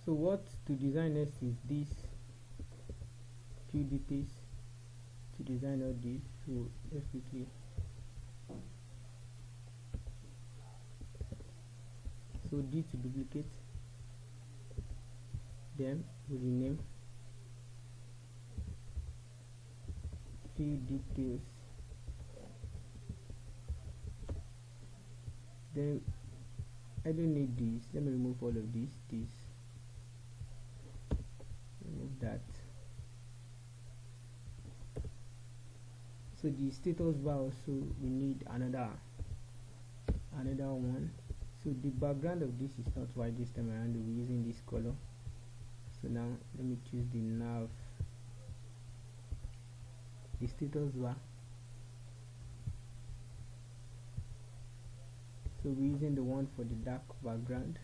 So what to design next is this few details to design all this. So let's quickly D to duplicate, then we rename few details, then I don't need this, let me remove all of this, remove that. So the status bar also we need another one. So the background of this is not white this time around, we're using this color. So now let me choose the nav, the status bar. So we're using the one for the dark background.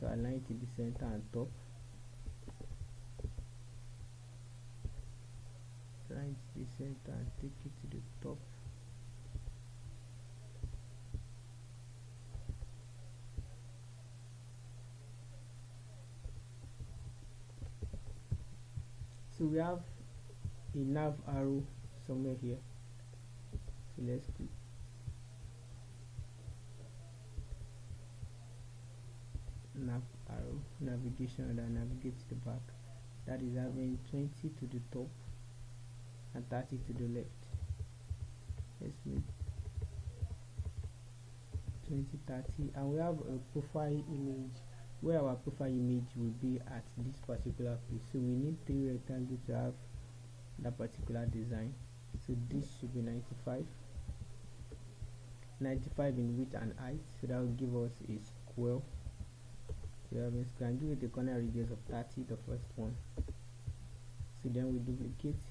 So align it to the center and top. Align to the center and take it to the top. So we have a nav arrow somewhere here. So let's click. Nav arrow, navigation that navigates the back. That is having 20 to the top and 30 to the left. Let's make 20, 30, and we have a profile image where our profile image will be at this particular place. So we need 3 rectangles to have that particular design. So this should be 95 in width and height, so that will give us a square. So we have a square and give it a corner radius of 30, the first one. So then we duplicate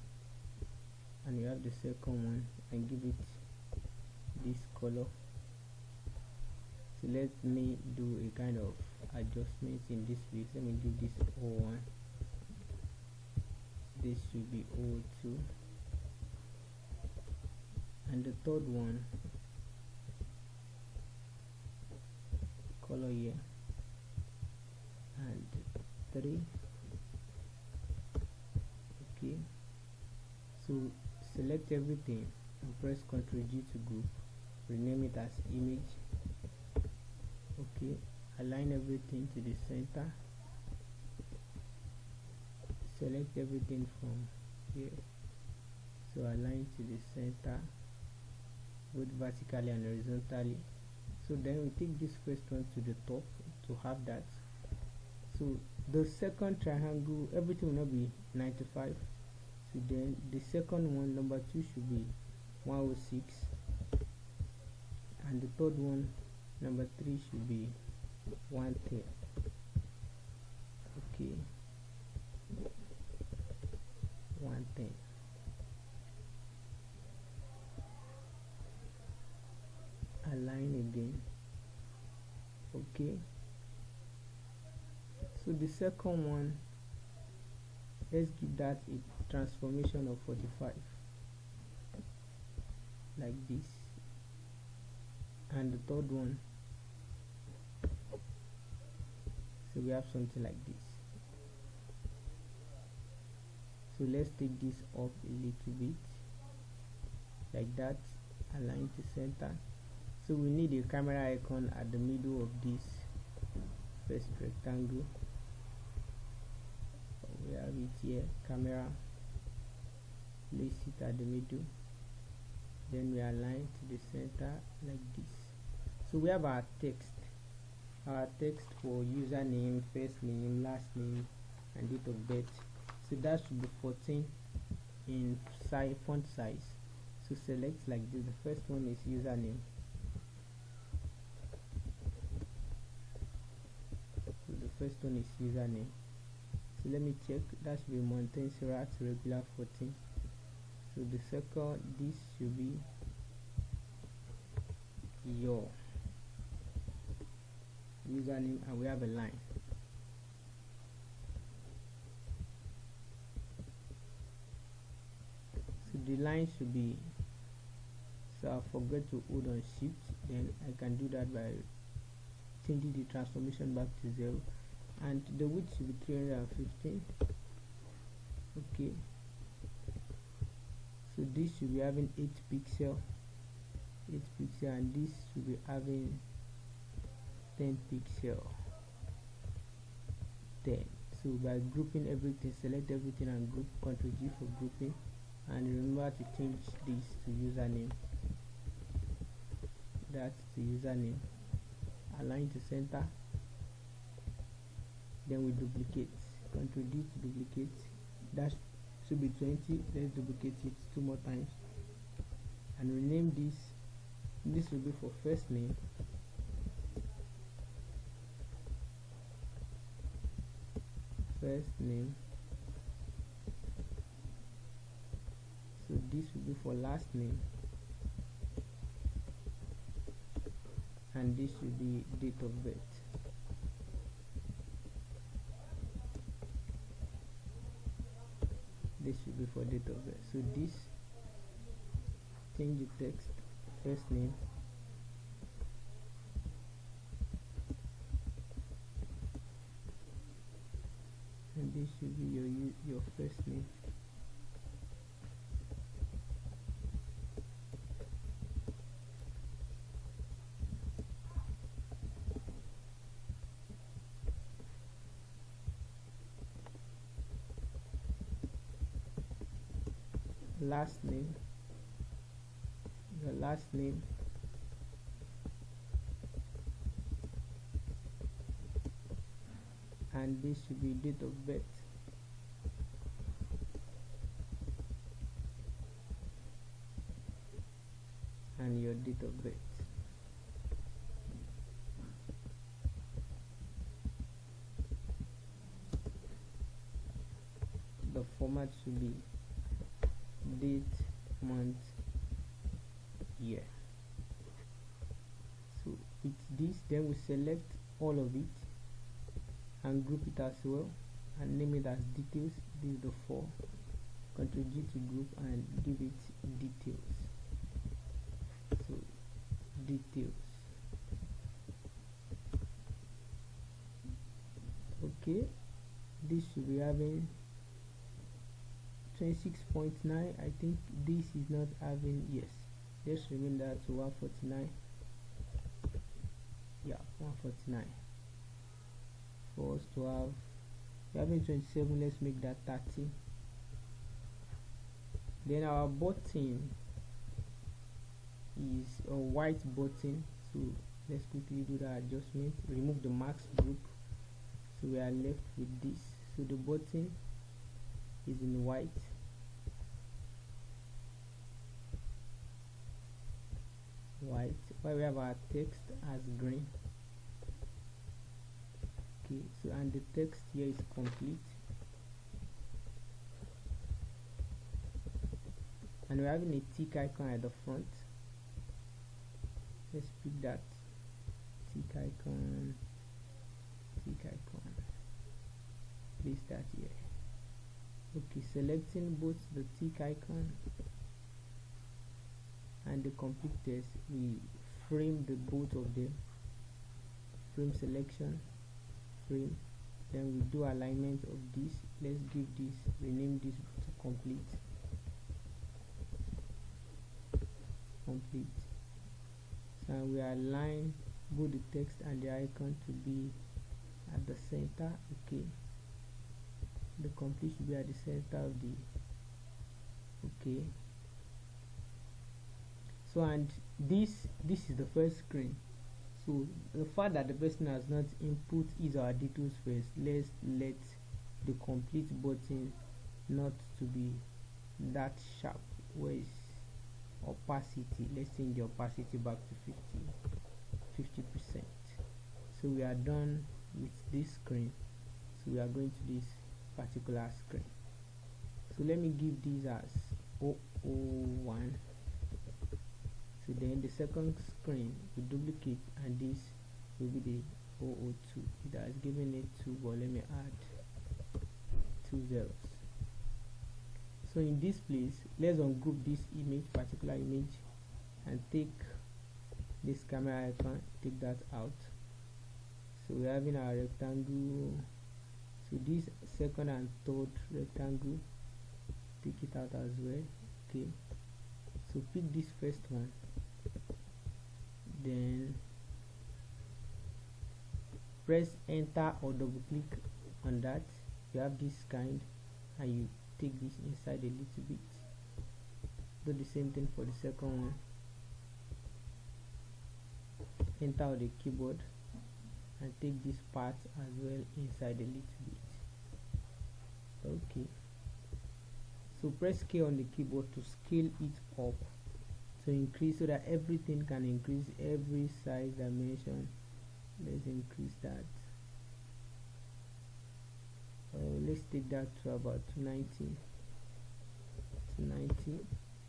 and you have the second one and give it this color. So let me do a kind of adjustment in this place. Let me give this O1, this should be O2, and the third one color here, and 3. Okay, so select everything and press Ctrl G to group, rename it as image. Okay, align everything to the center, select everything from here, so align to the center both vertically and horizontally. So then we take this first one to the top to have that. So the second triangle, everything will not be 95. So then the second one, number 2, should be 106, and the third one, number 3, should be 110. Okay, 110. Align again. Okay, so the second one, let's give that a transformation of 45 like this, and the third one, so we have something like this. So let's take this up a little bit like that, align to center. So we need a camera icon at the middle of this first rectangle. We have it here, camera, place it at the middle, then we align to the center like this. So we have our text for username, first name, last name, and date of birth. So that should be 14 in font size. So select like this. The first one is username. So the first one is username. So let me check. That should be Montserrat regular 14. So the second, this should be your username, and we have a line. So the line should be, so I forget to hold on shift, then I can do that by changing the transformation back to 0, and the width should be 315. Okay, so this should be having 8 pixel, and this should be having 10 pixel. 10. So by grouping everything, select everything and group, Ctrl G for grouping, and remember to change this to username. That's the username. Align to center, then we duplicate, Ctrl D to duplicate. That should be 20. Let's duplicate it 2 more times and rename this. This will be for first name, so this will be for last name, and this will be date of birth. This should be for date of birth. So this, change the text, first name, and this should be your first name. Last name, your last name, and this should be date of birth, and your date of birth. The format should be date, month, year. So with this, then we select all of it and group it as well and name it as details. This is the 4. Ctrl G to group and give it details. So details. Okay, this should be having 26.9. I think this is not having, yes, let's remember that to 149. Yeah, 149. For us to have, we're having 27. Let's make that 30. Then our button is a white button, so let's quickly do that adjustment. Remove the max group, so we are left with this. So the button is in white, while we have our text as green. Okay, so and the text here is complete, and we're having a tick icon at the front. Let's pick that tick icon, place that here. Okay, selecting both the tick icon and the complete text, we frame the both of them. Frame selection, frame, then we do alignment of this. Let's give this, rename this to complete. So we align both the text and the icon to be at the center. Okay, the complete should be at the center of the, okay. So and this is the first screen. So the fact that the person has not input his or her details first, let's let the complete button not to be that sharp. Where is opacity? Let's change the opacity back to 50%. So we are done with this screen. So we are going to this particular screen. So let me give this as 001. So then the second screen we duplicate, and this will be the 002. It has given it 2, but let me add 2 zeros. So in this place, let's ungroup this image, particular image, and take this camera icon, take that out, So we're having our rectangle. So this second and third rectangle, take it out as well. Okay, so pick this first one, then press enter or double click on that. You have this kind, and you take this inside a little bit. Do the same thing for the second one. Enter on the keyboard and take this part as well inside a little bit. Okay, so press K on the keyboard to scale it up, to increase, so that everything can increase, every size dimension. Let's increase that. Let's take that to about 290.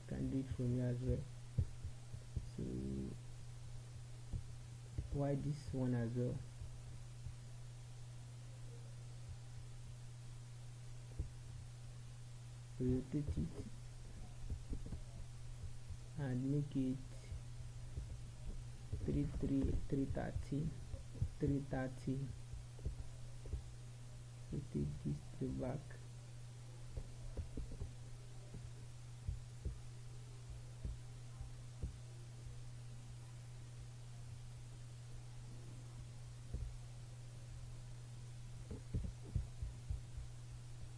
Can do it from here as well. So why this one as well? Rotate it and make it 330. Rotate this to the back.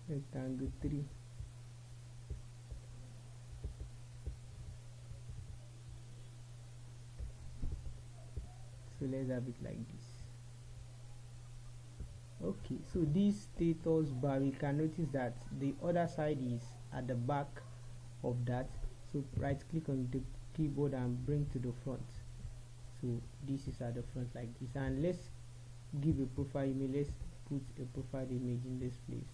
Rectangle 3. So let's have it like this. Okay, so this status bar, we can notice that the other side is at the back of that. So right click on the keyboard and bring to the front. So this is at the front like this. And let's give a profile image. Let's put a profile image in this place.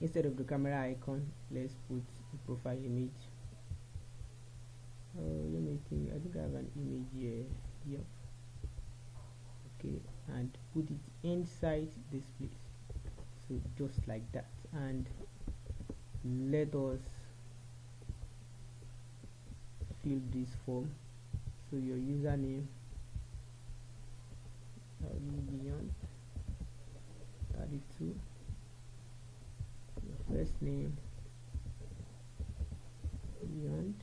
Instead of the camera icon, let's put a profile image. Let me think. I think I have an image here. Yep. Okay, and put it inside this place. So just like that. And let us fill this form. So your username, beyond 32. Your first name, beyond.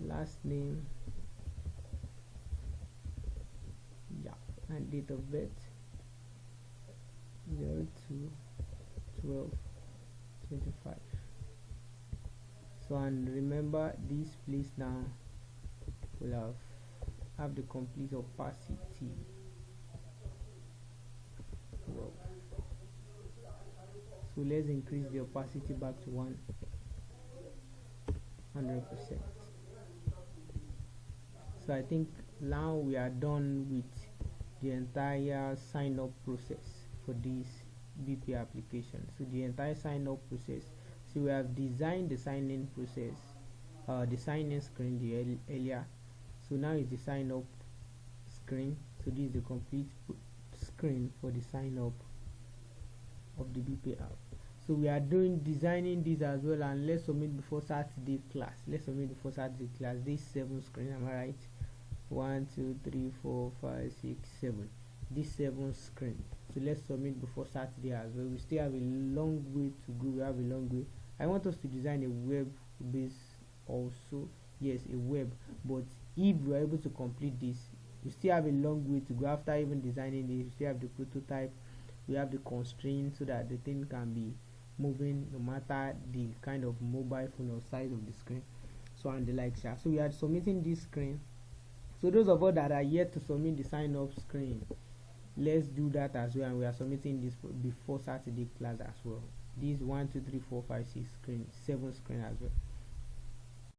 Last name, yeah, and date of birth 02/12/25. So, and remember, this place now will have the complete opacity. Wow. So let's increase the opacity back to 100%. So I think now we are done with the entire sign up process for this Bpay application. So the entire sign up process, so we have designed the sign in process, the sign in screen earlier. So now is the sign up screen. So this is the complete screen for the sign up of the Bpay app. So we are designing this as well, and let's submit before Saturday class. This 7 screen, am I right? 1 2 3 4 5 6 7. This 7 screen. So let's submit before Saturday as well. We still have a long way to go. We have a long way. I want us to design a web base also. Yes, a web. But if we are able to complete this, we still have a long way to go. After even designing this, we still have the prototype. We have the constraints so that the thing can be moving no matter the kind of mobile phone or size of the screen, so and the likes. So we are submitting this screen. So those of us that are yet to submit the sign up screen, let's do that as well, and we are submitting this before Saturday class as well. This 1 2 3 4 5 6 screen, 7 screen as well.